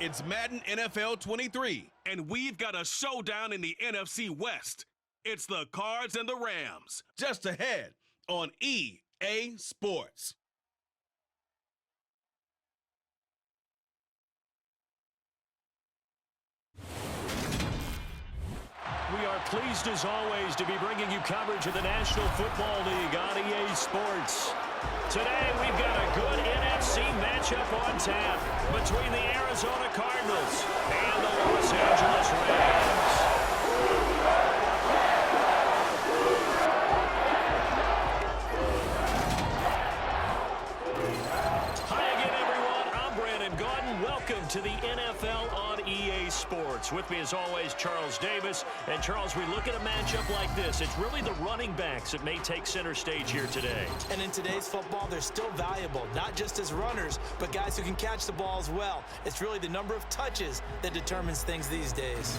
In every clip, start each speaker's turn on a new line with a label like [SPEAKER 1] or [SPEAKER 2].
[SPEAKER 1] It's Madden NFL 23, and we've got a showdown in the NFC West. It's the Cards and the Rams, just ahead on EA Sports.
[SPEAKER 2] We are pleased, as always, to be bringing you coverage of the National Football League on EA Sports. Today, we've got a good NFC matchup on tap between the Arizona Cardinals and the Los Angeles Rams. Hi again, everyone. I'm Brandon Gaudin. Welcome to the NFL on EA Sports. With me, as always, Charles Davis. And, Charles, we look at a matchup like this. It's really the running backs that may take center stage here today.
[SPEAKER 3] And in today's football, they're still valuable, not just as runners, but guys who can catch the ball as well. It's really the number of touches that determines things these days.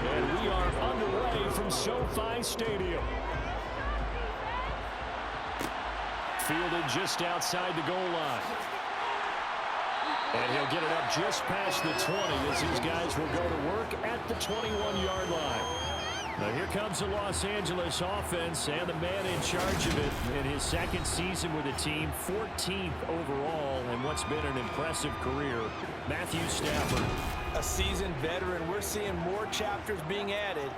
[SPEAKER 2] And we are underway from SoFi Stadium. Fielded just outside the goal line. And he'll get it up just past the 20 as these guys will go to work at the 21-yard line. Now here comes the Los Angeles offense and the man in charge of it in his second season with the team, 14th overall, and what's been an impressive career, Matthew Stafford.
[SPEAKER 3] A seasoned veteran, we're seeing more chapters being added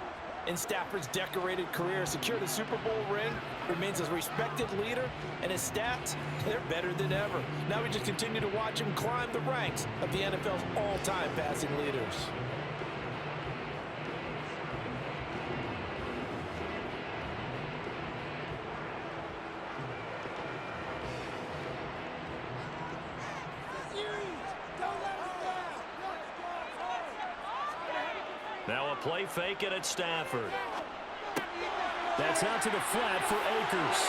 [SPEAKER 3] in Stafford's decorated career. Secured a Super Bowl ring, remains a respected leader, and his stats, they're better than ever. Now we just continue to watch him climb the ranks of the NFL's all-time passing leaders.
[SPEAKER 2] Now a play fake it at Stafford. That's out to the flat for Akers.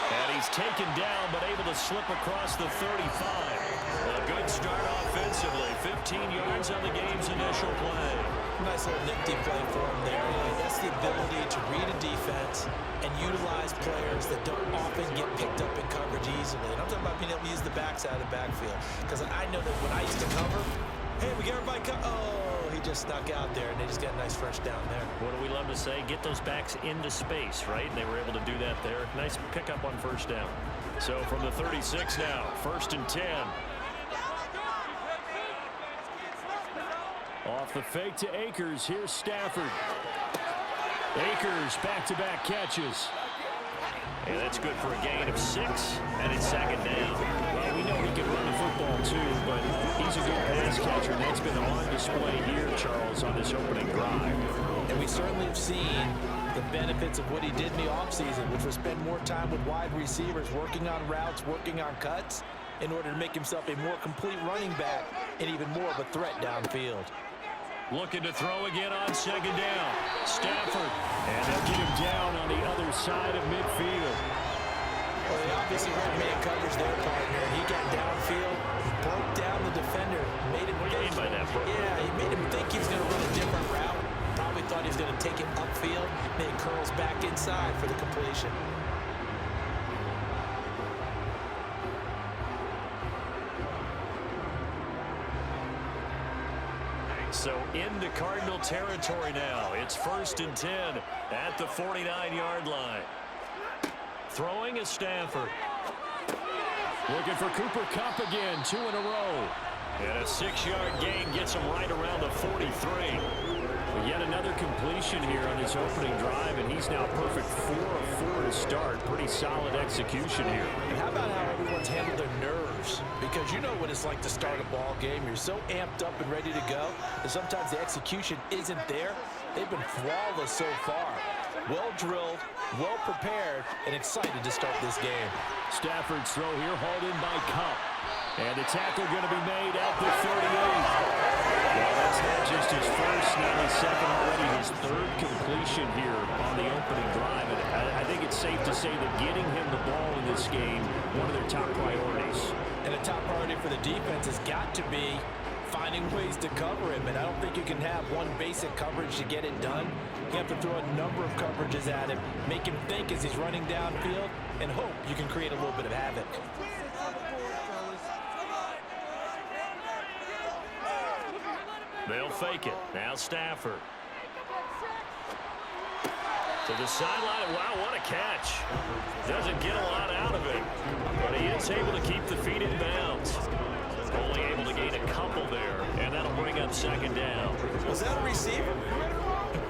[SPEAKER 2] And he's taken down but able to slip across the 35. A good start offensively. 15 yards on the game's initial play.
[SPEAKER 3] Nice little nifty play for him there. That's the ability to read a defense and utilize players that don't often get picked up in coverage easily. And I'm talking about being able to use the backside of the backfield. Because I know that when I used to cover, hey, we get everybody he just snuck out there, and they just got a nice first down there.
[SPEAKER 2] What do we love to say? Get those backs into space, right? And they were able to do that there. Nice pickup on first down. So from the 36 now, 1st and 10. Off the fake to Akers. Here's Stafford. Akers back-to-back catches. And that's good for a gain of 6, and it's 2nd down. Well, we know he can run the football too, but he's a good pass catcher, and that's been on display here, Charles, on this opening drive.
[SPEAKER 3] And we certainly have seen the benefits of what he did in the offseason, which was spend more time with wide receivers, working on routes, working on cuts, in order to make himself a more complete running back and even more of a threat downfield.
[SPEAKER 2] Looking to throw again on 2nd down. Stafford. And they'll get him down on the other side of midfield.
[SPEAKER 3] Well, they obviously read man coverage their partner. He got downfield, broke down the defender, made him
[SPEAKER 2] What do you mean by that, bro?
[SPEAKER 3] Yeah, he made him think he was going to run a different route. Probably thought he was going to take it upfield. Then he curls back inside for the completion.
[SPEAKER 2] So into Cardinal territory now. It's 1st and 10 at the 49-yard line. Throwing is Stafford. Looking for Cooper Kupp again, 2 in a row. And a 6-yard gain gets him right around the 43. Yet another completion here on his opening drive, and he's now perfect 4 of 4 to start. Pretty solid execution here.
[SPEAKER 3] And how about how everyone's handled their nerves? Because you know what it's like to start a ball game. You're so amped up and ready to go, and sometimes the execution isn't there. They've been flawless so far. Well-drilled, well-prepared, and excited to start this game.
[SPEAKER 2] Stafford's throw here, hauled in by Kupp. And the tackle going to be made at the 38. Well, that's not just his first, not his second already, his 3rd completion here on the opening drive. And I think it's safe to say that getting him the ball in this game, one of their top priorities.
[SPEAKER 3] And a top priority for the defense has got to be finding ways to cover him. And I don't think you can have one basic coverage to get it done. You have to throw a number of coverages at him, make him think as he's running downfield, and hope you can create a little bit of havoc.
[SPEAKER 2] They'll fake it. Now Stafford. To the sideline. Wow, what a catch. Doesn't get a lot out of it, but he is able to keep the feet in bounds. Only able to gain a couple there, and that'll bring up 2nd down.
[SPEAKER 3] Was that a receiver?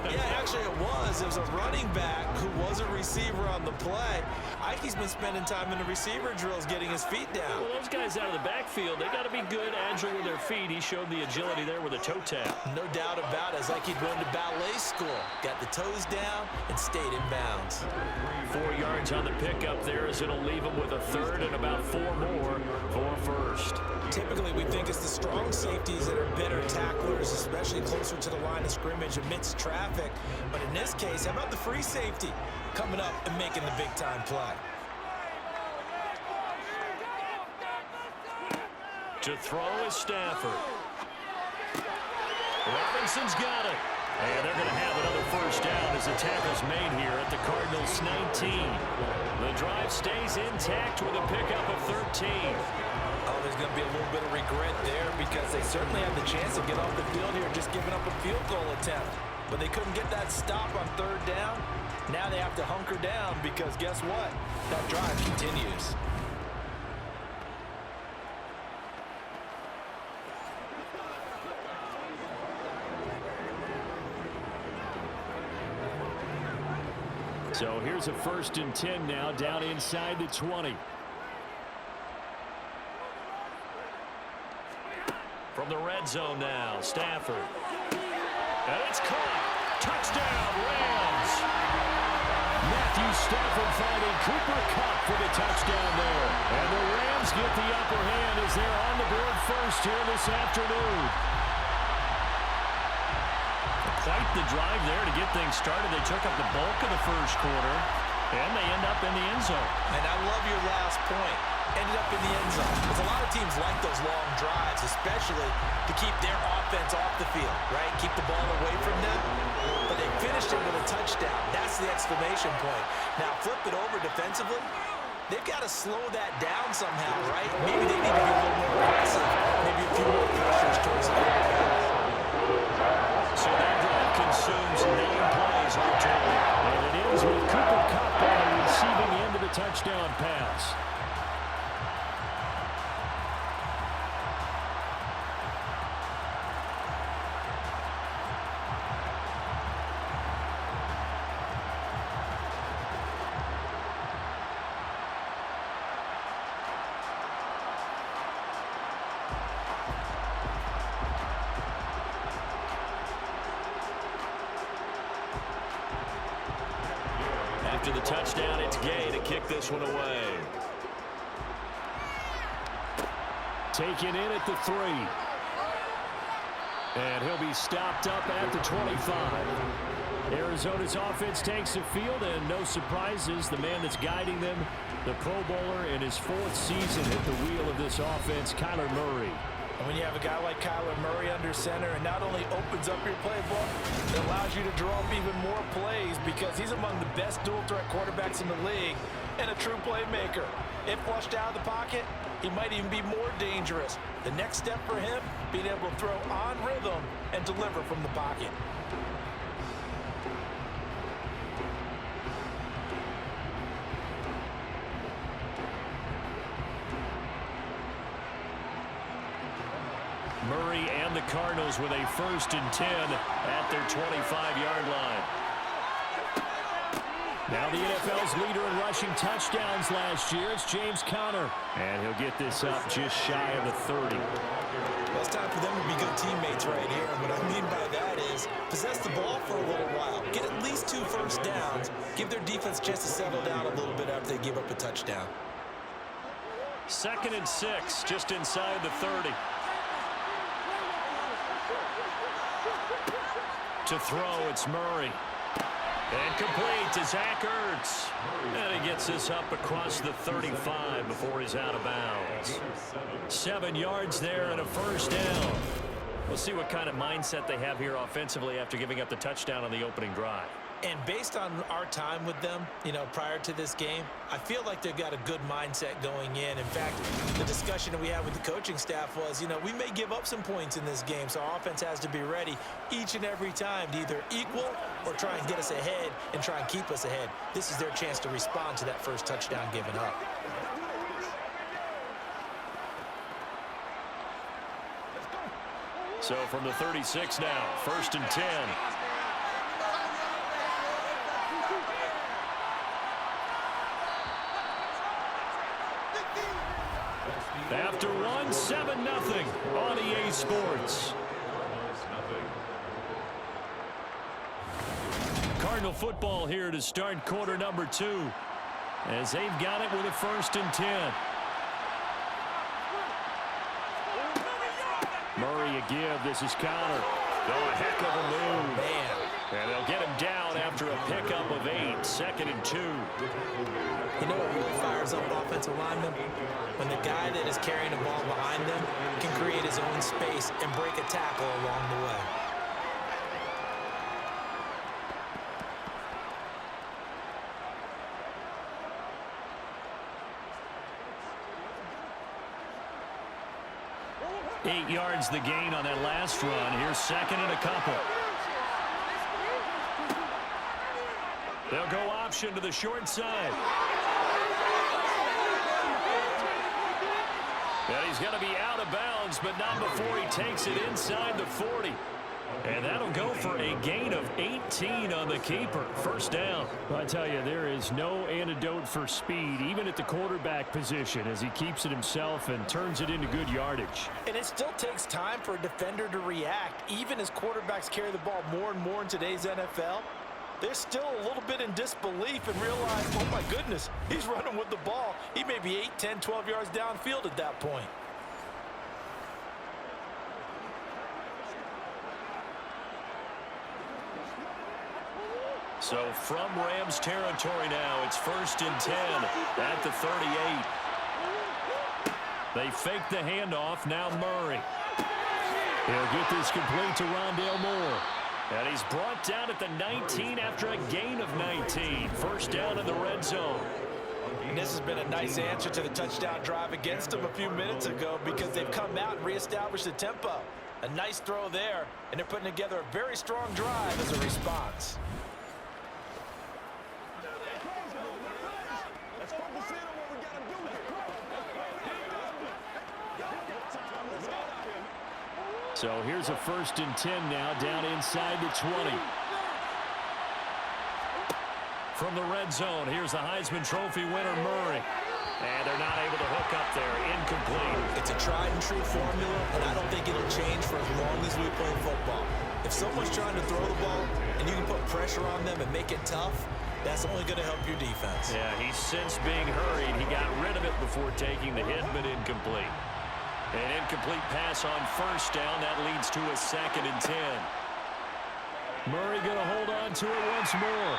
[SPEAKER 3] Yeah, actually it was. It was a running back who was a receiver on the play. Ike's been spending time in the receiver drills getting his feet down.
[SPEAKER 2] Well, those guys out of the backfield, they got to be good, agile with their feet. He showed the agility there with a toe tap.
[SPEAKER 3] No doubt about it. It's like he'd gone to ballet school. Got the toes down and stayed in bounds.
[SPEAKER 2] 4 yards on the pickup there as it'll leave him with a 3rd and about 4 more for 1st.
[SPEAKER 3] Typically, we think it's the strong safeties that are better tacklers, especially closer to the line of scrimmage amidst traffic. But in this case, how about the free safety coming up and making the big-time play?
[SPEAKER 2] To throw is Stafford. Robinson's got it. And they're going to have another 1st down as the tackle's made here at the Cardinals' 19. The drive stays intact with a pickup of 13.
[SPEAKER 3] Oh, there's going to be a little bit of regret there because they certainly had the chance to get off the field here just giving up a field goal attempt. But they couldn't get that stop on 3rd down. Now they have to hunker down because guess what? That drive continues.
[SPEAKER 2] So here's a 1st and 10 now down inside the 20. From the red zone now, Stafford. And it's caught. Touchdown, Rams. Matthew Stafford finding Cooper Kupp for the touchdown there. And the Rams get the upper hand as they're on the board first here this afternoon. Quite the drive there to get things started. They took up the bulk of the 1st quarter, and they end up in the end zone.
[SPEAKER 3] And I love your last point. Ended up in the end zone. Because a lot of teams like those long drives, especially to keep their offense off the field, right? Keep the ball away from them. But they finished it with a touchdown. That's the exclamation point. Now, flip it over defensively. They've got to slow that down somehow, right? Maybe they need to be a little more aggressive. Maybe a few more pressures towards the quarterback.
[SPEAKER 2] So that drive consumes 9 plays all total. And it ends with Cooper Kupp on the receiving end of the touchdown pass. After the touchdown, it's Gay to kick this one away. Taken in at the 3. And he'll be stopped up at the 25. Arizona's offense takes the field, and no surprises. The man that's guiding them, the Pro Bowler in his 4th season, hit the wheel of this offense, Kyler Murray.
[SPEAKER 3] And when you have a guy like Kyler Murray under center, it not only opens up your playbook, it allows you to draw up even more plays because he's among the best dual-threat quarterbacks in the league and a true playmaker. If flushed out of the pocket, he might even be more dangerous. The next step for him, being able to throw on rhythm and deliver from the pocket.
[SPEAKER 2] Cardinals with a 1st and 10 at their 25-yard line. Now the NFL's leader in rushing touchdowns last year, it's James Conner. And he'll get this up just shy of the 30.
[SPEAKER 3] Well, it's time for them to be good teammates right here. And what I mean by that is possess the ball for a little while. Get at least 2 first downs. Give their defense a chance to settle down a little bit after they give up a touchdown.
[SPEAKER 2] 2nd and 6, just inside the 30. To throw, it's Murray. And complete to Zach Ertz. And he gets this up across the 35 before he's out of bounds. 7 yards there and a 1st down. We'll see what kind of mindset they have here offensively after giving up the touchdown on the opening drive.
[SPEAKER 3] And based on our time with them, prior to this game, I feel like they've got a good mindset going in. In fact, the discussion that we had with the coaching staff was, we may give up some points in this game, so our offense has to be ready each and every time to either equal or try and get us ahead and try and keep us ahead. This is their chance to respond to that first touchdown given up.
[SPEAKER 2] So from the 36 now, 1st and 10. After 1, 7-0 on EA Sports. Cardinal football here to start quarter number 2 as they've got it with a 1st and 10. Murray a give. This is Conner. Oh, a heck of a move.
[SPEAKER 3] Man.
[SPEAKER 2] And they'll get him down after a pickup of 8. 2nd and 2.
[SPEAKER 3] You know what really fires up offensive linemen? When the guy that is carrying the ball behind them can create his own space and break a tackle along the way.
[SPEAKER 2] Eight yards the gain on that last run. Here's 2nd and a couple. They'll go option to the short side. And he's going to be out of bounds, but not before he takes it inside the 40. And that'll go for a gain of 18 on the keeper. 1st down.
[SPEAKER 4] Well, I tell you, there is no antidote for speed, even at the quarterback position, as he keeps it himself and turns it into good yardage.
[SPEAKER 3] And it still takes time for a defender to react. Even as quarterbacks carry the ball more and more in today's NFL, they're still a little bit in disbelief and realize, oh my goodness, he's running with the ball. He may be 8, 10, 12 yards downfield at that point.
[SPEAKER 2] So from Rams territory now, it's 1st and 10 at the 38. They fake the handoff. Now Murray. He'll get this complete to Rondale Moore. And he's brought down at the 19 after a gain of 19. 1st down in the red zone.
[SPEAKER 3] And this has been a nice answer to the touchdown drive against them a few minutes ago because they've come out and reestablished the tempo. A nice throw there, and they're putting together a very strong drive as a response.
[SPEAKER 4] So here's a 1st and 10 now, down inside the 20.
[SPEAKER 2] From the red zone, here's the Heisman Trophy winner, Murray. And they're not able to hook up there. Incomplete.
[SPEAKER 3] It's a tried and true formula, and I don't think it'll change for as long as we play football. If someone's trying to throw the ball and you can put pressure on them and make it tough, that's only going to help your defense.
[SPEAKER 2] Yeah, he's since being hurried. He got rid of it before taking the hit, but incomplete. An incomplete pass on 1st down. That leads to a 2nd and 10.
[SPEAKER 4] Murray going to hold on to it once more.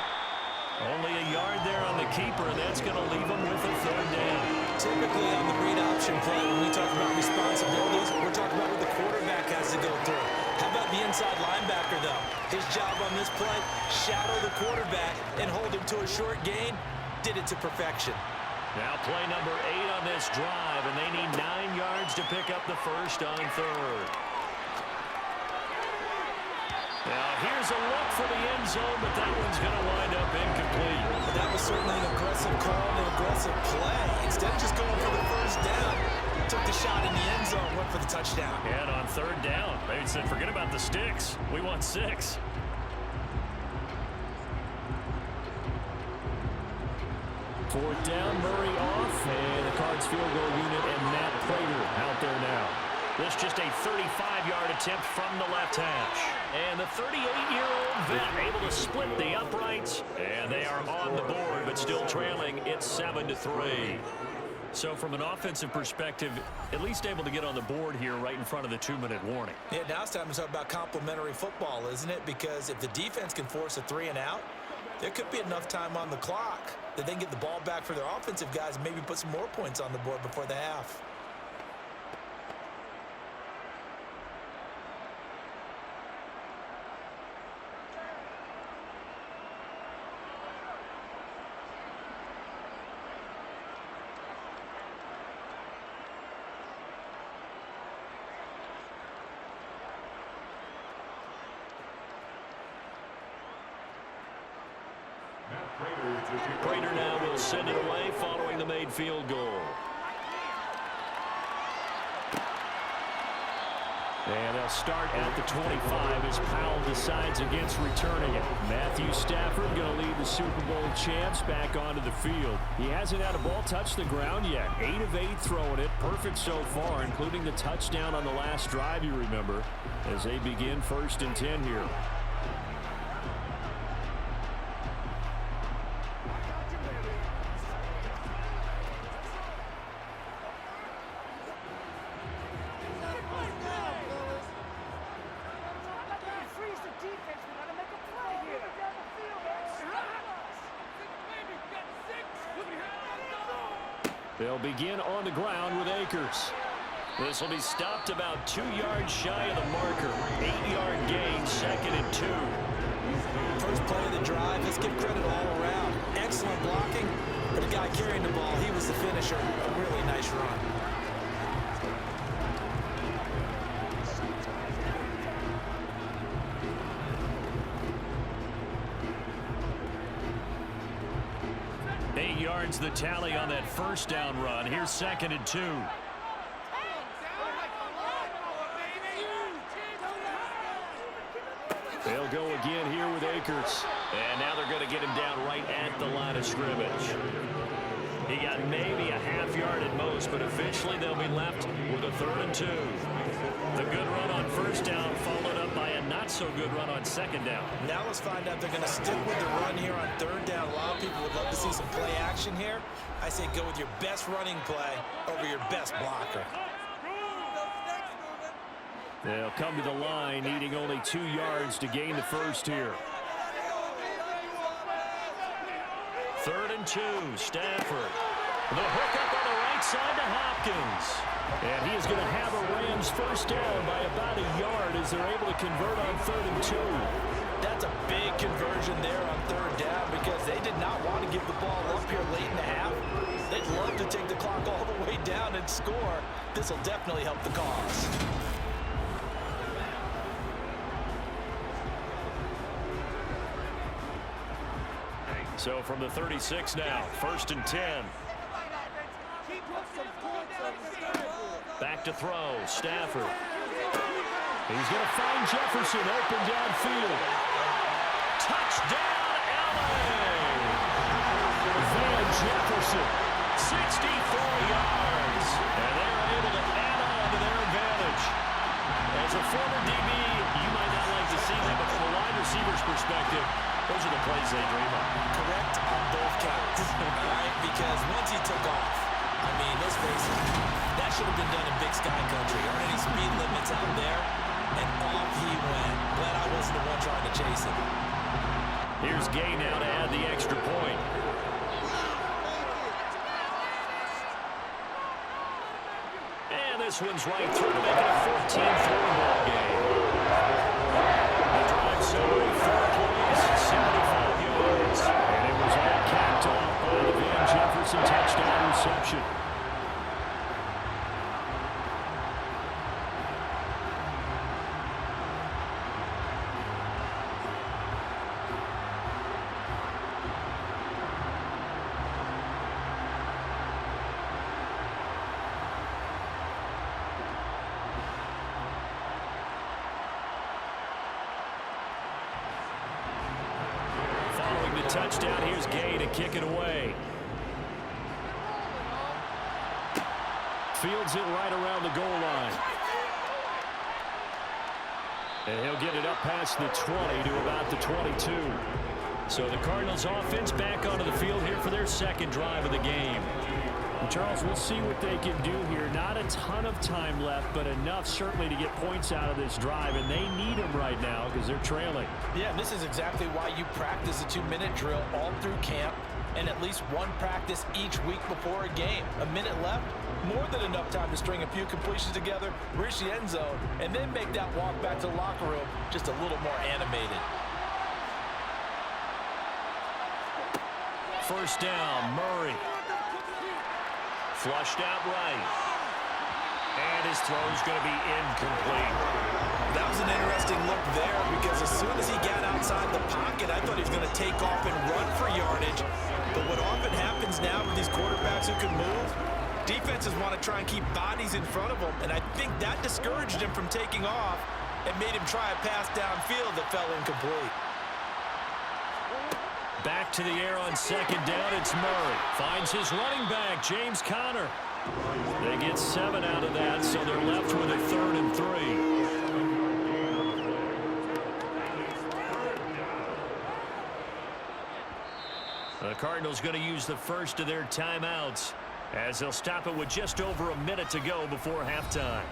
[SPEAKER 2] Only a yard there on the keeper, and that's going to leave him with a 3rd down.
[SPEAKER 3] Typically on the read option play, when we talk about responsibilities, we're talking about what the quarterback has to go through. How about the inside linebacker, though? His job on this play, shadow the quarterback and hold him to a short gain. Did it to perfection.
[SPEAKER 2] Now play number 8 on this drive, and they need 9 yards to pick up the 1st on 3rd. Now here's a look for the end zone, but that one's going to wind up incomplete.
[SPEAKER 3] That was certainly an aggressive call and an aggressive play. Instead of just going for the 1st down, took the shot in the end end zone, went for the touchdown.
[SPEAKER 4] And on third down, they said, forget about the sticks. We want 6. Fourth down, Murray off, and the Cards field goal unit and Matt Prater out there now. This just a 35-yard attempt from the left hash. And the 38-year-old vet able to split the uprights, and they are on the board, but still trailing. It's 7-3. So from an offensive perspective, at least able to get on the board here right in front of the 2-minute warning.
[SPEAKER 3] Yeah, now it's time to talk about complementary football, isn't it? Because if the defense can force a 3-and-out, there could be enough time on the clock that they can get the ball back for their offensive guys and maybe put some more points on the board before the half.
[SPEAKER 4] Prater now will send it away following the made field goal. And they'll start at the 25 as Powell decides against returning it. Matthew Stafford going to lead the Super Bowl champs back onto the field. He hasn't had a ball touch the ground yet. 8 of 8 throwing it. Perfect so far, including the touchdown on the last drive, you remember, as they begin 1st and 10 here. They'll begin on the ground with Akers. This will be stopped about 2 yards shy of the marker. 8-yard gain, 2nd and 2.
[SPEAKER 3] First play of the drive, let's give credit all around. Excellent blocking, but the guy carrying the ball, he was the finisher. A really nice run.
[SPEAKER 4] The tally on that first down run. Here's 2nd and 2. They'll go again here with Akers. And now they're going to get him down right at the line of scrimmage. He got maybe a half-yard at most, but eventually they'll be left with a 3rd and 2. The good run on first down followed up by a not-so-good run on 2nd down.
[SPEAKER 3] Now let's find out if they're going to stick with the run here on 3rd down. A lot of people would love to see some play action here. I say go with your best running play over your best blocker.
[SPEAKER 4] They'll come to the line, needing only 2 yards to gain the first here. 3rd and 2, Stafford. The hook up on the right side to Hopkins. And he is going to have a Rams first down by about a yard as they're able to convert on 3rd and 2.
[SPEAKER 3] That's a big conversion there on 3rd down because they did not want to give the ball up here late in the half. They'd love to take the clock all the way down and score. This will definitely help the cause.
[SPEAKER 4] So from the 36 now, 1st and 10. Back to throw, Stafford. He's going to find Jefferson open downfield. Touchdown, LA! Van Jefferson, 64 yards. And they're able to add on to their advantage. As a former DB, you might not like to see that, but from a wide receiver's perspective, those are the plays they dream of.
[SPEAKER 3] Correct on both counts. All right, because once he took off, I mean, let's face it, that should have been done in Big Sky Country. Aren't any speed limits out there? And off he went. Glad I wasn't the one trying to chase him.
[SPEAKER 4] Here's Gay now to add the extra point. And this one's right through to make it a 14-3 ball game. The drive summary, 4 plays, 75 yards. And it was all capped off by the Van Jefferson touchdown reception.
[SPEAKER 2] touchdown. Here's Gay to kick it away. Fields it right around the goal line. And he'll get it up past the 20 to about the 22. So the Cardinals offense back onto the field here for their second drive of the game. And Charles, we'll see what they can do here. Not a ton of time left, but enough certainly to get points out of this drive, and they need them right now because they're trailing.
[SPEAKER 3] Yeah, and this is exactly why you practice a 2-minute drill all through camp and at least one practice each week before a game. A minute left, more than enough time to string a few completions together, reach the end zone, and then make that walk back to the locker room just a little more animated.
[SPEAKER 2] First down, Murray. Flushed out right. And his throw's going to be incomplete.
[SPEAKER 3] That was an interesting look there because as soon as he got outside the pocket, I thought he was going to take off and run for yardage. But what often happens now with these quarterbacks who can move, defenses want to try and keep bodies in front of them, and I think that discouraged him from taking off and made him try a pass downfield that fell incomplete.
[SPEAKER 2] Back to the air on second down, it's Murray. Finds his running back, James Conner. They get 7 out of that, so they're left with a 3rd and 3. The Cardinals going to use the first of their timeouts as they'll stop it with just over a minute to go before halftime.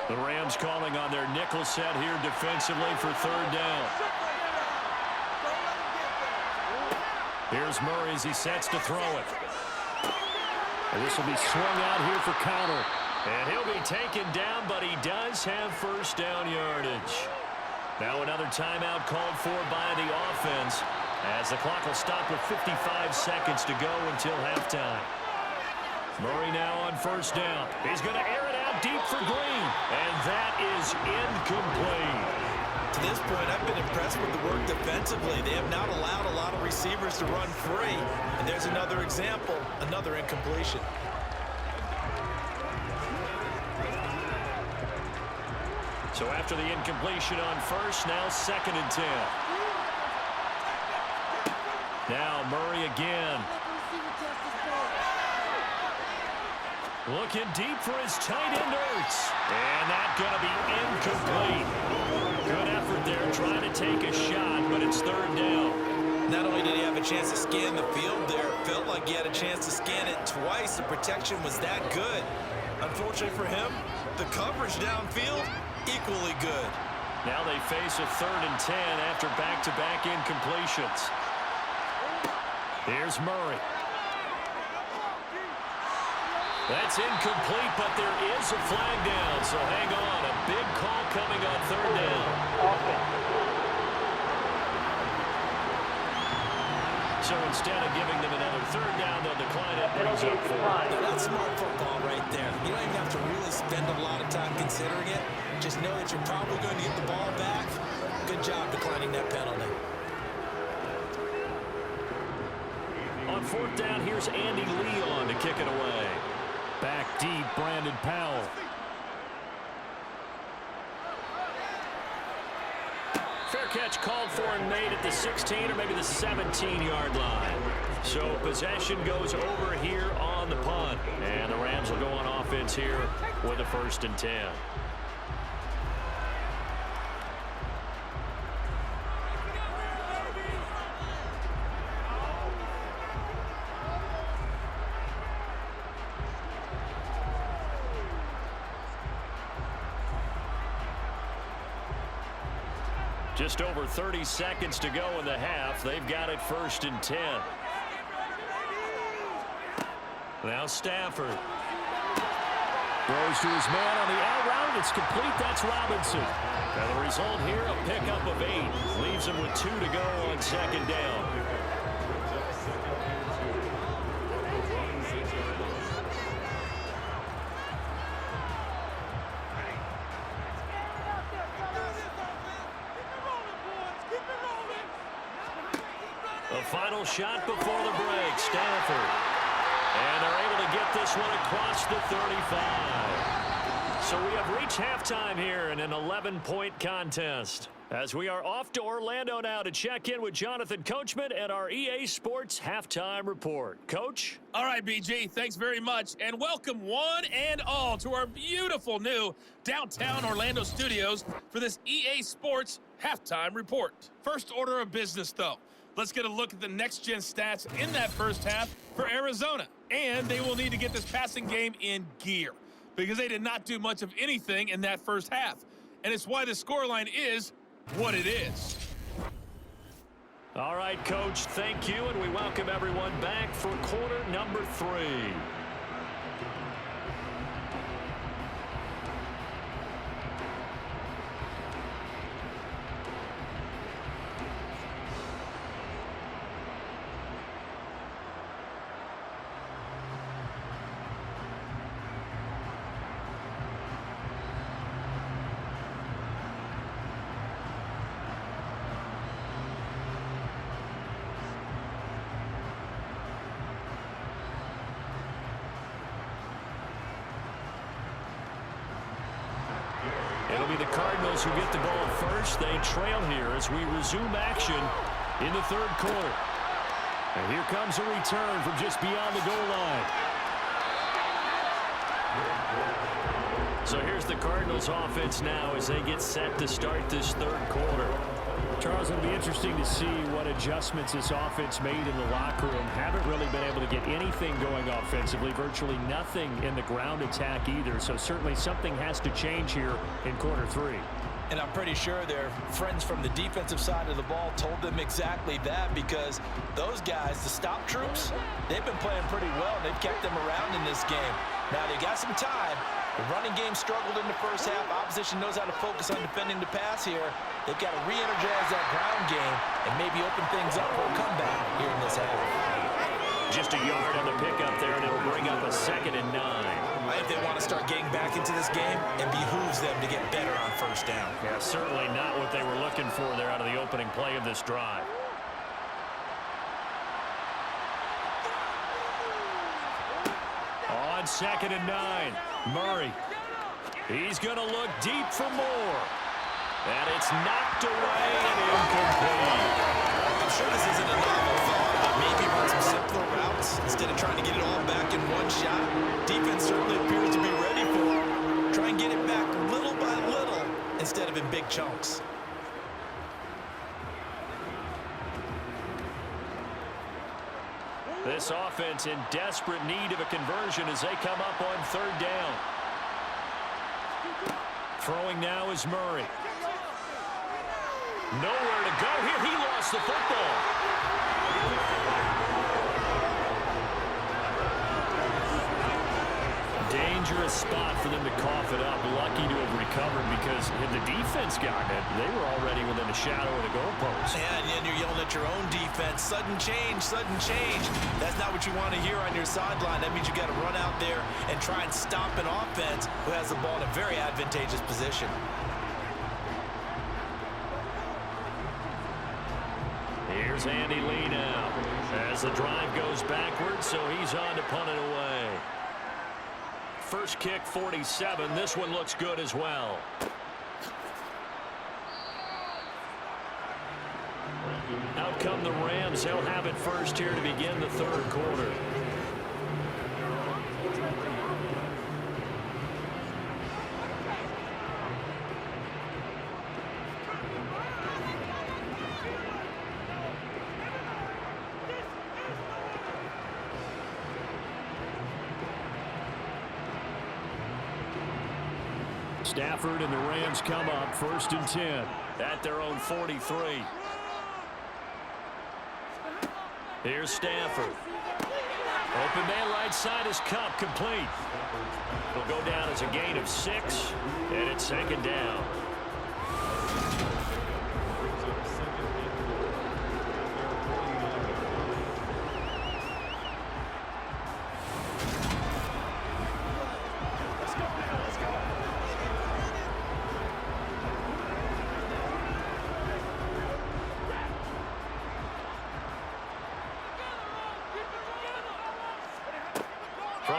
[SPEAKER 2] The Rams calling on their nickel set here defensively for 3rd down. Here's Murray as he sets to throw it. And this will be swung out here for Conner. And he'll be taken down, but he does have first down yardage. Now another timeout called for by the offense as the clock will stop with 55 seconds to go until halftime. Murray now on first down. He's going to air it out deep for Green. And that is incomplete.
[SPEAKER 3] To this point, I've been impressed with the work defensively. They have not allowed a lot of receivers to run free. And there's another example, another incompletion.
[SPEAKER 2] So after the incompletion on first, now 2nd and 10. Now Murray again. Looking deep for his tight end, Ertz. And that's going to be incomplete. Good effort there trying to take a shot, but it's 3rd down.
[SPEAKER 3] Not only did he have a chance to scan the field there, it felt like he had a chance to scan it twice. The protection was that good. Unfortunately for him, the coverage downfield, equally good.
[SPEAKER 2] Now they face a 3rd and 10 after back-to-back incompletions. Here's Murray. That's incomplete, but there is a flag down, so hang on. A big call coming on 3rd down. So instead of giving them another 3rd down, they'll decline it. Brings up 4.
[SPEAKER 3] Now, that's smart football right there. You don't even have to really spend a lot of time considering it. Just know that you're probably going to get the ball back. Good job declining that penalty.
[SPEAKER 2] On 4th down, here's Andy Leon to kick it away. Back deep, Brandon Powell. Fair catch called for and made at the 16 or maybe the 17-yard line. So possession goes over here on the punt. And the Rams will go on offense here with a 1st and 10. Just over 30 seconds to go in the half. They've got it 1st and 10. Now Stafford. Throws to his man on the out route. It's complete. That's Robinson. Now the result here, a pickup of 8. Leaves him with 2 to go on 2nd down. The final shot before the break, Stanford. And they're able to get this one across the 35. So we have reached halftime here in an 11-point contest. As we are off to Orlando now to check in with Jonathan Coachman and our EA Sports Halftime Report. Coach?
[SPEAKER 5] All right, BG, thanks very much. And welcome one and all to our beautiful new downtown Orlando studios for this EA Sports Halftime Report. First order of business, though. Let's get a look at the next-gen stats in that first half for Arizona. And they will need to get this passing game in gear because they did not do much of anything in that first half. And it's why the scoreline is what it is.
[SPEAKER 2] All right, Coach, thank you, and we welcome everyone back for quarter number 3. It'll be the Cardinals who get the ball first. They trail here as we resume action in the third quarter. And here comes a return from just beyond the goal line. So here's the Cardinals offense now as they get set to start this third quarter. Charles, it'll be interesting to see what adjustments this offense made in the locker room. Haven't really been able to get anything going offensively, virtually nothing in the ground attack either. So certainly something has to change here in quarter 3.
[SPEAKER 3] And I'm pretty sure their friends from the defensive side of the ball told them exactly that, because those guys, the stop troops, they've been playing pretty well. They've kept them around in this game. Now they got some time. The running game struggled in the first half. Opposition knows how to focus on defending the pass here. They've got to re-energize that ground game and maybe open things up for a comeback here in this half.
[SPEAKER 2] Just a yard on the pickup there, and it'll bring up a 2nd and 9.
[SPEAKER 3] I think they want to start getting back into this game, and behooves them to get better on first down.
[SPEAKER 2] Yeah, certainly not what they were looking for there out of the opening play of this drive. On 2nd and 9, Murray. He's going to look deep for more. And it's knocked away and incomplete.
[SPEAKER 3] I'm sure this isn't a novel thought, but maybe run some simpler routes instead of trying to get it all back in one shot. Defense certainly appears to be ready for him. Try and get it back little by little instead of in big chunks.
[SPEAKER 2] This offense in desperate need of a conversion as they come up on 3rd down. Throwing now is Murray. Nowhere to go here. He lost the football. Dangerous spot for them to cough it up. Lucky to have recovered because had the defense gotten it, they were already within a shadow of the goalpost.
[SPEAKER 3] Yeah, and then you're yelling at your own defense. Sudden change, sudden change. That's not what you want to hear on your sideline. That means you got to run out there and try and stop an offense who has the ball in a very advantageous position.
[SPEAKER 2] Here's Andy Lee now as the drive goes backwards, so he's on to punt it away. First kick, 47. This one looks good as well. Out come the Rams. They'll have it first here to begin the third quarter. Stafford and the Rams come up 1st and 10 at their own 43. Here's Stafford. Open man right side is Cup, complete. It'll go down as a gain of 6, and it's 2nd down.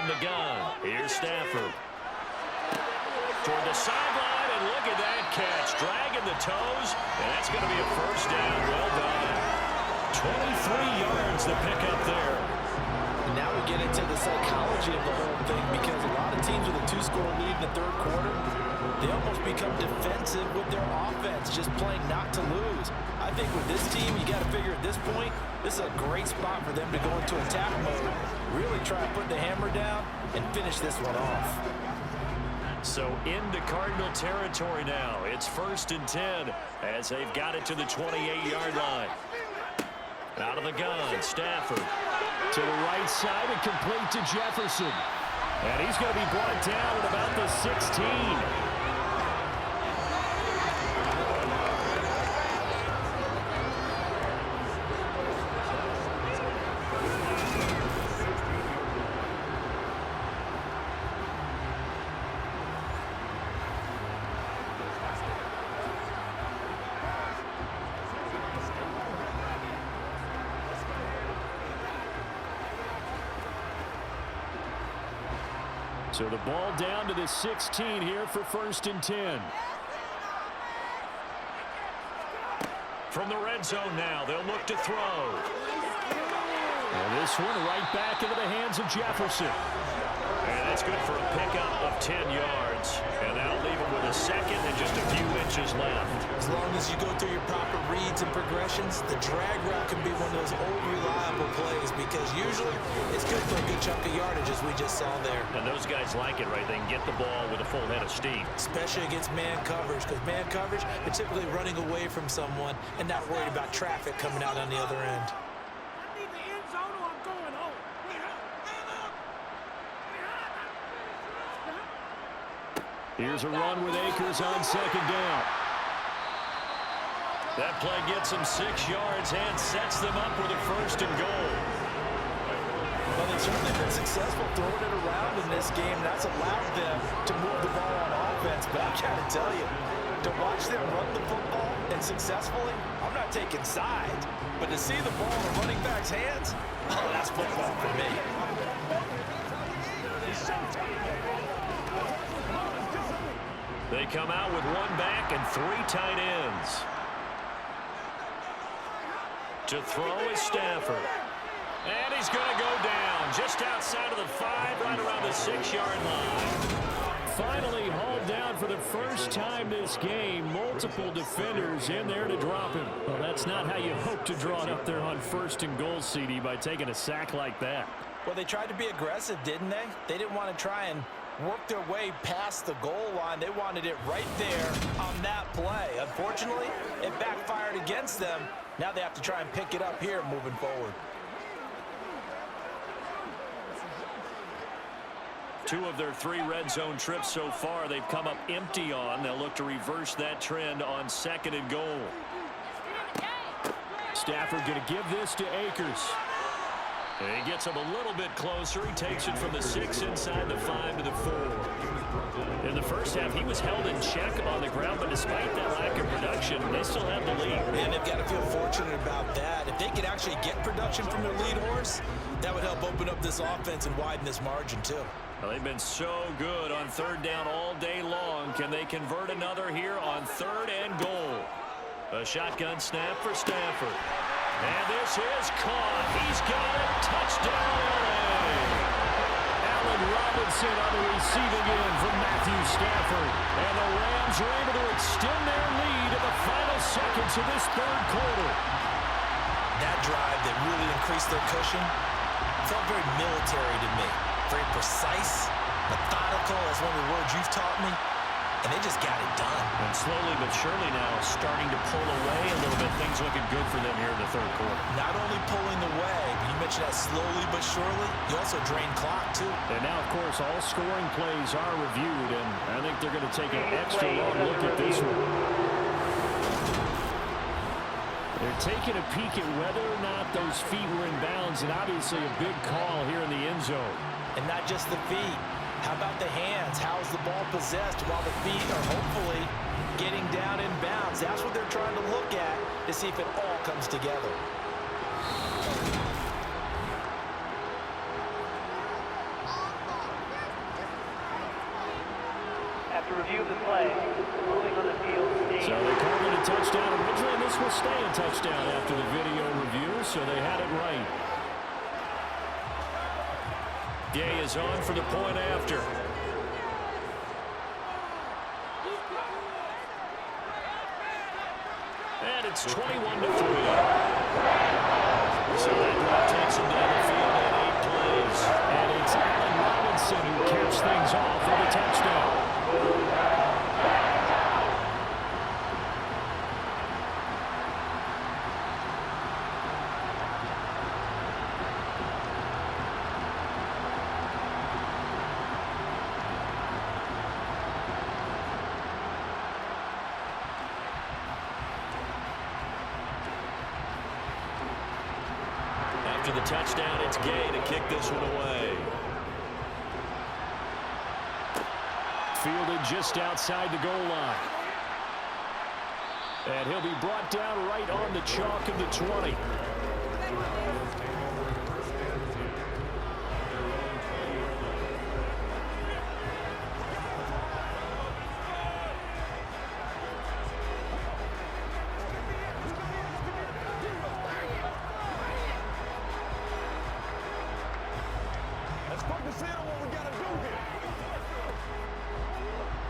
[SPEAKER 2] from the gun. Here's Stafford. Toward the sideline, and look at that catch. Dragging the toes, and that's going to be a first down. Well done. 23 yards to pick up there.
[SPEAKER 3] Now we get into the psychology of the whole thing, because a lot of teams with a 2-score lead in the third quarter, they almost become defensive with their offense, just playing not to lose. I think with this team, you got to figure at this point, this is a great spot for them to go into attack mode, really try to put the hammer down and finish this one off.
[SPEAKER 2] So into Cardinal territory now. It's 1st and 10 as they've got it to the 28-yard line. Out of the gun, Stafford.
[SPEAKER 4] To the right side and complete to Jefferson. And he's going to be brought down at about the 16. So the ball down to the 16 here for 1st and 10.
[SPEAKER 2] From the red zone now, they'll look to throw.
[SPEAKER 4] And this one right back into the hands of Jefferson.
[SPEAKER 2] And that's good for a pickup of 10 yards. And that'll leave him with a second and just a few inches left.
[SPEAKER 3] As long as you go through your proper reads and progressions, the drag route can be one of those old reliable plays, because usually it's good for a good chunk of yardage, as we just saw there.
[SPEAKER 2] And those guys like it, right? They can get the ball with a full head of steam.
[SPEAKER 3] Especially against man coverage, because man coverage, they're typically running away from someone and not worried about traffic coming out on the other end.
[SPEAKER 4] Here's a run with Akers on 2nd down.
[SPEAKER 2] That play gets them 6 yards and sets them up with a 1st and goal.
[SPEAKER 3] Well, they've certainly been successful throwing it around in this game. That's allowed them to move the ball on offense. But I got to tell you, to watch them run the football and successfully, I'm not taking sides. But to see the ball in the running back's hands, oh, that's football for me.
[SPEAKER 2] They come out with 1 back and 3 tight ends. To throw is Stafford. And he's going to go down just outside of the 5, right around the 6-yard line.
[SPEAKER 4] Finally hauled down for the first time this game. Multiple defenders in there to drop him. Well, that's not how you hope to draw it up there on 1st and goal, CD, by taking a sack like that.
[SPEAKER 3] Well, they tried to be aggressive, didn't they? They didn't want to try and work their way past the goal line. They wanted it right there on that play. Unfortunately, it backfired against them. Now they have to try and pick it up here moving forward.
[SPEAKER 2] 2 of their 3 red zone trips so far, they've come up empty on. They'll look to reverse that trend on 2nd and goal.
[SPEAKER 4] Stafford going to give this to Akers.
[SPEAKER 2] And he gets him a little bit closer. He takes it from the 6 inside the 5 to the 4. In the first half, he was held in check on the ground, but despite that lack of production, they still have the lead.
[SPEAKER 3] And they've got to feel fortunate about that. If they could actually get production from their lead horse, that would help open up this offense and widen this margin too.
[SPEAKER 2] Well, they've been so good on 3rd down all day long. Can they convert another here on 3rd and goal? A shotgun snap for Stafford. And this is caught. He's got it. Touchdown, LA.
[SPEAKER 4] Allen Robinson on the receiving end from Matthew Stafford. And the Rams are able to extend their lead in the final seconds of this 3rd quarter.
[SPEAKER 3] That drive that really increased their cushion felt very military to me. Very precise, methodical, as one of the words you've taught me. And they just got it done.
[SPEAKER 2] And slowly but surely now starting to pull away a little bit. Things looking good for them here in the 3rd quarter.
[SPEAKER 3] Not only pulling away, but you mentioned that slowly but surely, you also drain clock too.
[SPEAKER 4] And now, of course, all scoring plays are reviewed, and I think they're going to take an extra long look at this one. They're taking a peek at whether or not those feet were in bounds, and obviously a big call here in the end zone.
[SPEAKER 3] And not just the feet. How about the hands? How's the ball possessed while the feet are hopefully getting down in bounds? That's what they're trying to look at to see if it all comes together.
[SPEAKER 6] review of the play. Moving on the field.
[SPEAKER 2] So they called it a touchdown originally, and this will stay a touchdown after the video review, so they had it right. Gay is on for the point after. And it's 21-3. So that drive takes him down the field in 8 plays. And it's Allen Robinson who caps things off with a touchdown. After the touchdown, it's Gay to kick this one away. Fielded just outside the goal line. And he'll be brought down right on the chalk of the 20.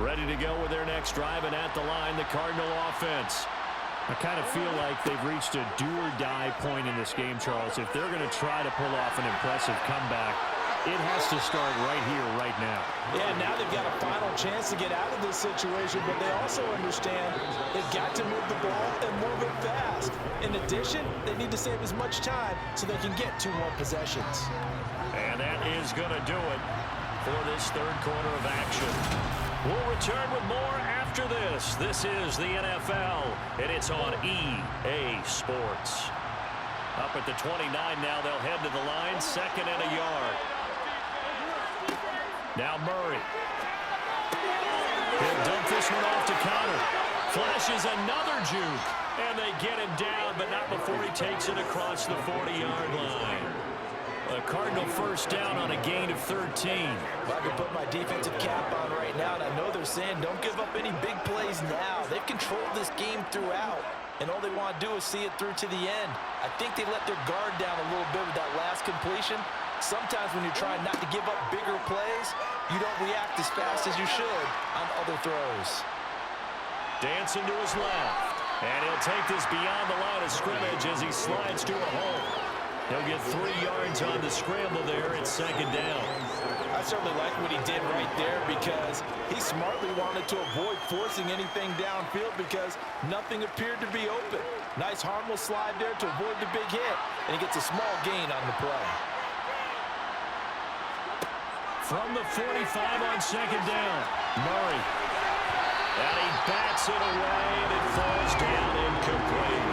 [SPEAKER 2] Ready to go with their next drive, and at the line, the Cardinal offense. I kind of feel like they've reached a do-or-die point in this game, Charles. If they're going to try to pull off an impressive comeback, it has to start right here, right now.
[SPEAKER 3] Yeah, now they've got a final chance to get out of this situation, but they also understand they've got to move the ball and move it fast. In addition, they need to save as much time so they can get 2 more possessions.
[SPEAKER 2] And that is going to do it for this third quarter of action. We'll return with more after this. This is the NFL, and it's on EA Sports. Up at the 29 now, they'll head to the line, 2nd and a yard. Now Murray. He'll dump this one off to Connor. Flashes another juke, and they get him down, but not before he takes it across the 40-yard line. A Cardinal first down on a gain of 13.
[SPEAKER 3] Well, I can put my defensive cap on right now, and I know they're saying don't give up any big plays now. They've controlled this game throughout, and all they want to do is see it through to the end. I think they let their guard down a little bit with that last completion. Sometimes when you're trying not to give up bigger plays, you don't react as fast as you should on other throws.
[SPEAKER 2] Dancing to his left, and he'll take this beyond the line of scrimmage as he slides to a hole. He'll get 3 yards on the scramble there. It's 2nd down.
[SPEAKER 3] I certainly like what he did right there because he smartly wanted to avoid forcing anything downfield because nothing appeared to be open. Nice harmless slide there to avoid the big hit, and he gets a small gain on the play.
[SPEAKER 2] From the 45 on 2nd down, Murray. And he bats it away, and it falls down incomplete.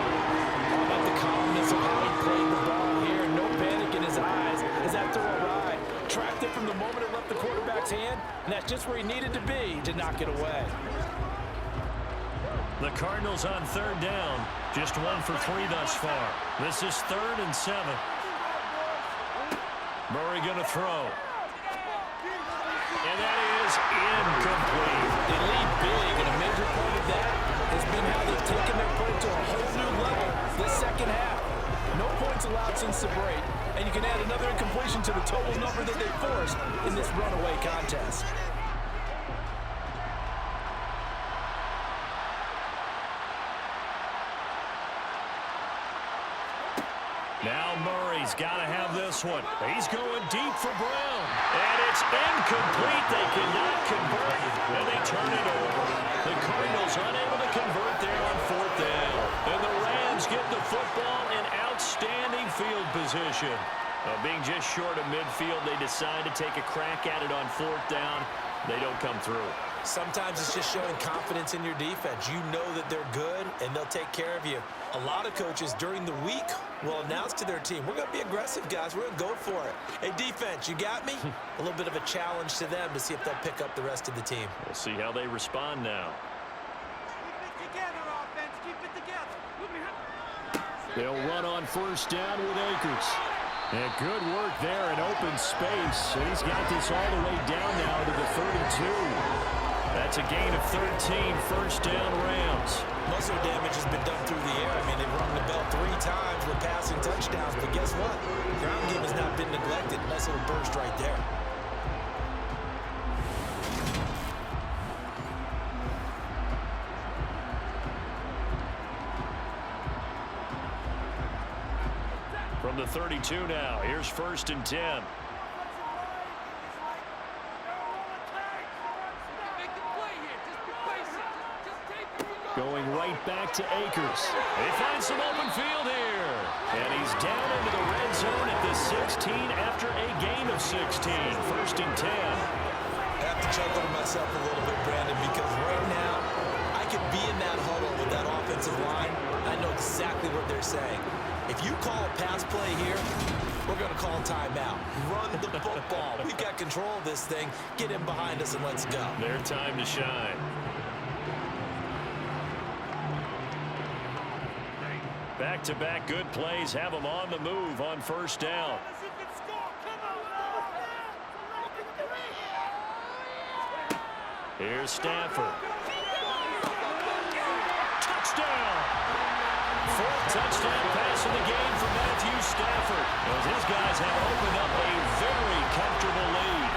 [SPEAKER 3] I like the confidence of how he played the ball here. No panic in his eyes as that throw arrived. Tracked it from the moment it left the quarterback's hand, and that's just where he needed to be to knock it away.
[SPEAKER 2] The Cardinals on 3rd down, just 1 for 3 thus far. This is 3rd and 7. Murray going to throw. And that is incomplete.
[SPEAKER 3] They lead big, and a major part of that has been how they've taken their play to a whole new level this second half. No points allowed since the break, and you can add another incompletion to the total number that they forced in this runaway contest.
[SPEAKER 2] Now Murray's got to have this one. He's going deep for Brown. And it's incomplete. They cannot convert, and they turn it over. The Cardinals unable to convert there on 4th down. And the Rams get the football in outstanding field position. Being just short of midfield, they decide to take a crack at it on 4th down. They don't come through.
[SPEAKER 3] Sometimes it's just showing confidence in your defense. You know that they're good, and they'll take care of you. A lot of coaches during the week will announce to their team, we're going to be aggressive, guys. We're going to go for it. Hey, defense, you got me? A little bit of a challenge to them to see if they'll pick up the rest of the team.
[SPEAKER 2] We'll see how they respond now.
[SPEAKER 6] Keep it together, offense. Keep it together.
[SPEAKER 2] They'll run on 1st down with Akers. And good work there in open space. And he's got this all the way down now to the 32. That It's a gain of 13, first down Rams.
[SPEAKER 3] Most of the damage has been done through the air. I mean, they've rung the bell 3 times with passing touchdowns, but guess what? Ground game has not been neglected. Nice little burst right there.
[SPEAKER 2] From the 32 now, here's first and 10. Going right back to Akers. They find some open field here. And he's down into the red zone at the 16 after a gain of 16. First and 10.
[SPEAKER 3] I have to chuckle to myself a little bit, Brandon, because right now I could be in that huddle with that offensive line. I know exactly what they're saying. If you call a pass play here, we're going to call timeout. Run the football. We've got control of this thing. Get in behind us and let's go.
[SPEAKER 2] Their time to shine. Back-to-back good plays have them on the move on first down. Here's Stafford. Touchdown! Fourth touchdown pass of the game for Matthew Stafford, as his guys have opened up a very comfortable lead.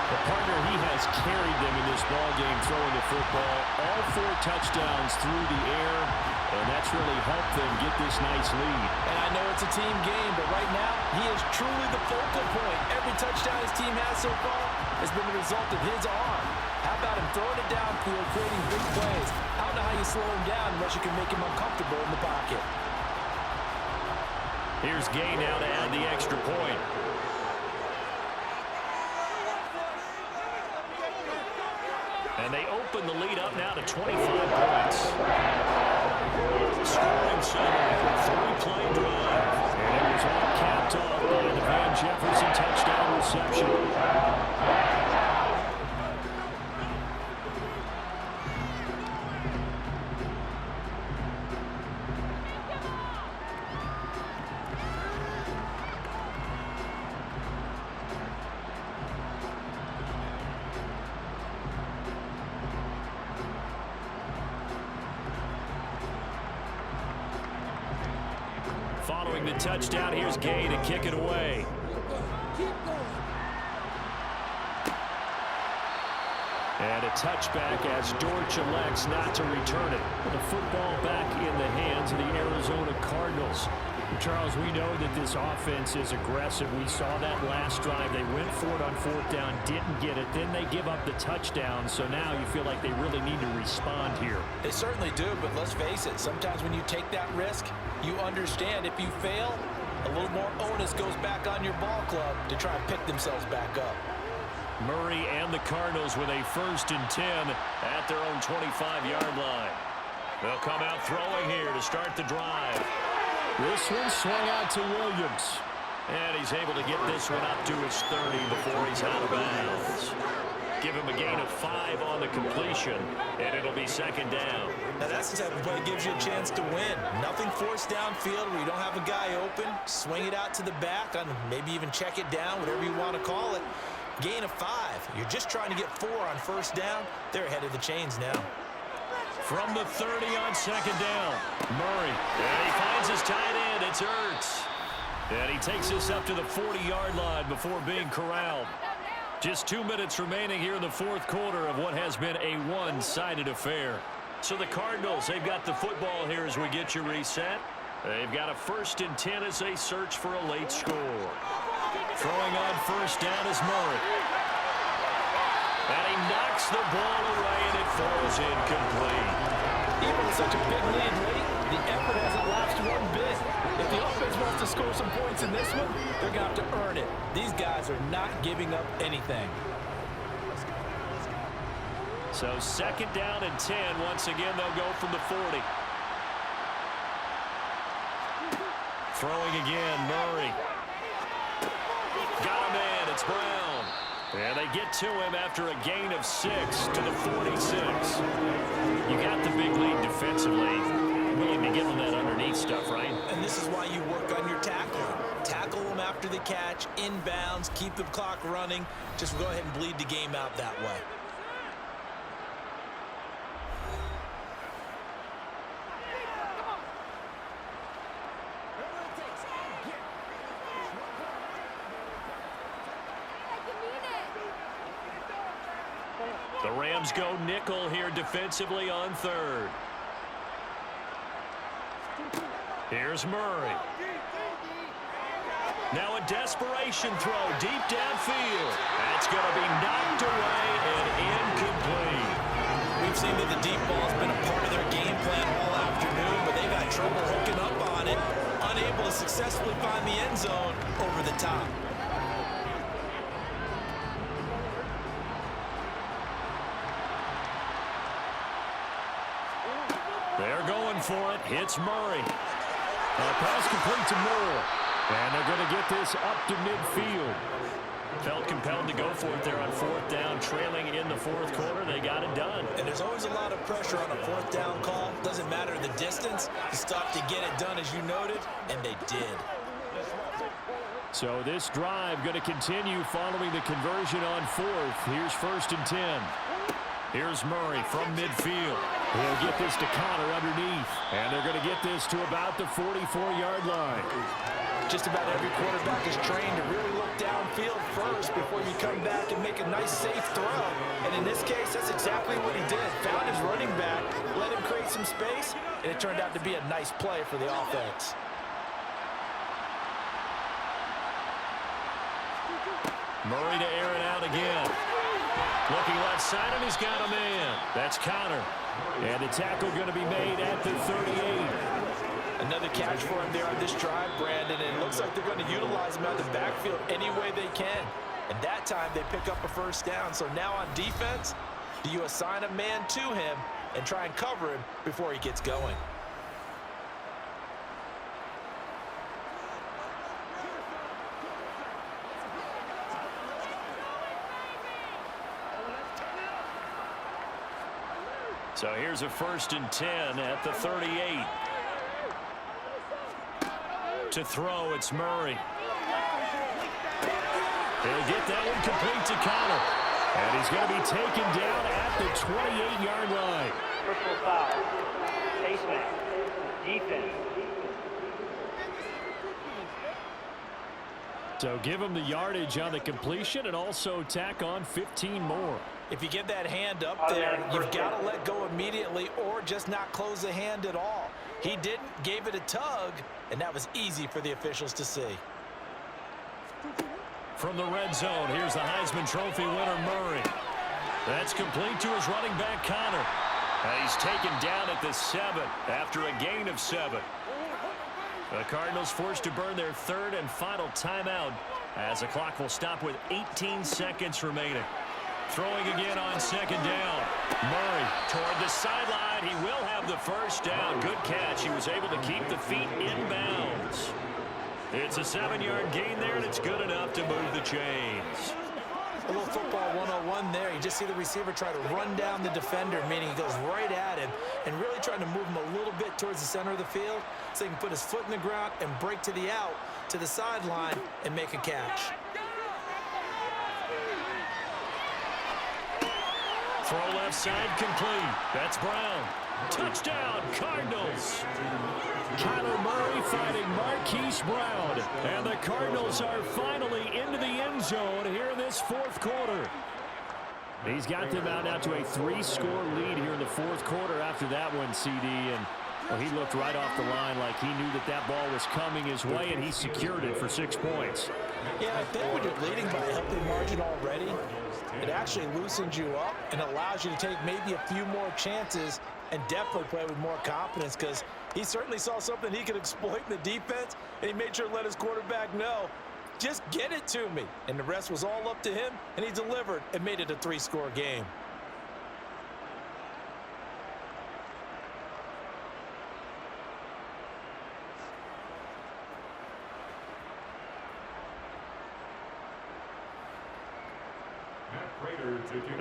[SPEAKER 2] The partner, he has carried them in this ball game throwing the football. All 4 touchdowns through the air, and that's really helped them get this nice lead.
[SPEAKER 3] And I know it's a team game, but right now, he is truly the focal point. Every touchdown his team has so far has been the result of his arm. How about him throwing it downfield, creating big plays? I don't know how you slow him down unless you can make him uncomfortable in the pocket.
[SPEAKER 2] Here's Gay now to add the extra point. And they open the lead up now to 25 points. Scoring summary, 3-play drive. And it was all capped off by the Van Jefferson touchdown reception. Following the touchdown, here's Gay to kick it away. And a touchback as Dortch elects not to return it. The football back in the hands of the Arizona Cardinals. Charles, we know that this offense is aggressive. We saw that last drive. They went for it on 4th down, didn't get it. Then they give up the touchdown. So now you feel like they really need to respond here.
[SPEAKER 3] They certainly do, but let's face it. Sometimes when you take that risk, you understand if you fail, a little more onus goes back on your ball club to try and pick themselves back up.
[SPEAKER 2] Murray and the Cardinals with a 1st and 10 at their own 25-yard line. They'll come out throwing here to start the drive. This one swung out to Williams. And he's able to get this one up to his 30 before he's out of bounds. Give him a gain of 5 on the completion, and it'll be 2nd down.
[SPEAKER 3] Now that's the type of play that gives you a chance to win. Nothing forced downfield where you don't have a guy open. Swing it out to the back, and maybe even check it down, whatever you want to call it. Gain of 5. You're just trying to get 4 on 1st down. They're ahead of the chains now.
[SPEAKER 2] From the 30 on 2nd down, Murray. And he finds his tight end. It's Ertz. And he takes this up to the 40-yard line before being corralled. Just 2 minutes remaining here in the 4th quarter of what has been a one-sided affair. So the Cardinals, they've got the football here as we get you reset. They've got a 1st and 10 as they search for a late score. Throwing on 1st down is Murray. And he knocks the ball away, and it falls incomplete.
[SPEAKER 3] Even with such a big lead late, the effort hasn't lapsed one bit. If the offense wants to score some points in this one, they're going to have to earn it. These guys are not giving up anything.
[SPEAKER 2] So 2nd down and 10. Once again, they'll go from the 40. Throwing again, Murray. Got him in. It's Brown. And they get to him after a gain of 6 to the 46. You got the big lead defensively. We need to get on that underneath stuff, right?
[SPEAKER 3] And this is why you work on your tackling. Tackle them after the catch, inbounds, keep the clock running. Just go ahead and bleed the game out that way.
[SPEAKER 2] The Rams go nickel here defensively on third. Here's Murray. Now a desperation throw deep downfield. That's going to be knocked away and incomplete.
[SPEAKER 3] We've seen that the deep ball's been a part of their game plan all afternoon, but they've had trouble hooking up on it, unable to successfully find the end zone over the top.
[SPEAKER 2] They're going for it. Hits Murray. Pass complete to Moore. And they're going to get this up to midfield. Felt compelled to go for it there on fourth down, trailing in the fourth quarter. They got it done.
[SPEAKER 3] And there's always a lot of pressure on a fourth down call. Doesn't matter the distance. You stop to get it done, as you noted, and they did.
[SPEAKER 2] So this drive going to continue following the conversion on fourth. Here's 1st and 10. Here's Murray from midfield. He'll get this to Connor underneath. And they're going to get this to about the 44-yard line.
[SPEAKER 3] Just about every quarterback is trained to really look downfield first before you come back and make a nice, safe throw. And in this case, that's exactly what he did. Found his running back, let him create some space, and it turned out to be a nice play for the offense.
[SPEAKER 2] Murray to air it out again. Looking left side, and he's got a man. That's Connor. And the tackle going to be made at the 38.
[SPEAKER 3] Another catch for him there on this drive, Brandon, and it looks like they're going to utilize him out of the backfield any way they can. And that time they pick up a first down. So now on defense, do you assign a man to him and try and cover him before he gets going?
[SPEAKER 2] So here's a 1st and 10 at the 38. To throw, it's Murray. He'll get that one complete to Connor. And he's going to be taken down at the 28-yard line.
[SPEAKER 7] Personal foul. Basement. Defense.
[SPEAKER 2] So give him the yardage on the completion and also tack on 15 more.
[SPEAKER 3] If you get that hand up there, you've got to let go immediately or just not close the hand at all. He didn't, gave it a tug, and that was easy for the officials to see.
[SPEAKER 2] From the red zone, here's the Heisman Trophy winner, Murray. That's complete to his running back, Connor. And he's taken down at the 7 after a gain of 7. The Cardinals forced to burn their third and final timeout as the clock will stop with 18 seconds remaining. Throwing again on 2nd down. Murray toward the sideline. He will have the first down. Good catch. He was able to keep the feet in bounds. It's a 7-yard gain there, and it's good enough to move the chains.
[SPEAKER 3] A little football 101 there. You just see the receiver try to run down the defender, meaning he goes right at him and really trying to move him a little bit towards the center of the field so he can put his foot in the ground and break to the out, to the sideline, and make a catch.
[SPEAKER 2] Throw left side complete. That's Brown. Touchdown, Cardinals. Kyler Murray fighting Marquise Brown. And the Cardinals are finally into the end zone here in this fourth quarter. He's got them out now to a 3-score lead here in the fourth quarter after that one, CD. And well, he looked right off the line like he knew that that ball was coming his way, and he secured it for 6 points.
[SPEAKER 3] Yeah, I think when you're leading by a healthy margin already, it actually loosens you up and allows you to take maybe a few more chances and definitely play with more confidence, because he certainly saw something he could exploit in the defense, and he made sure to let his quarterback know, just get it to me. And the rest was all up to him, and he delivered and made it a 3-score game.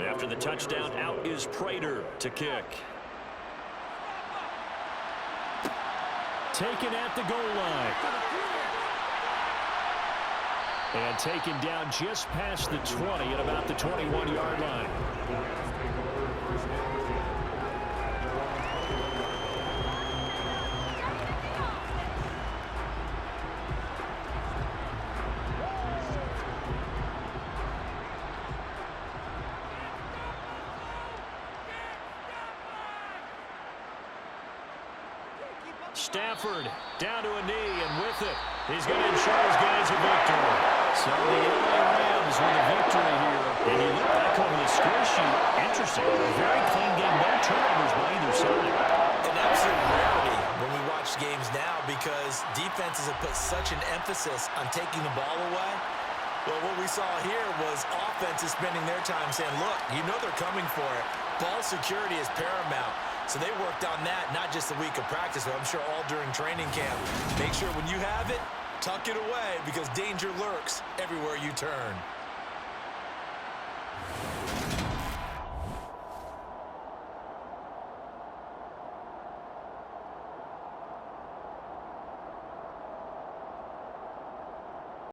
[SPEAKER 2] After the touchdown, out is Prater to kick. Taken at the goal line. And taken down just past the 20 at about the 21-yard line. Stafford down to a knee, and with it, he's going to ensure his guys a victory. So the LA Rams with a victory here. And you look back over the score sheet, interesting. A very clean game, no turnovers by either side.
[SPEAKER 3] An absolute rarity when we watch games now because defenses have put such an emphasis on taking the ball away. Well, what we saw here was offenses spending their time saying, look, you know they're coming for it. Ball security is paramount. So they worked on that, not just a week of practice, but I'm sure all during training camp. Make sure when you have it, tuck it away because danger lurks everywhere you turn.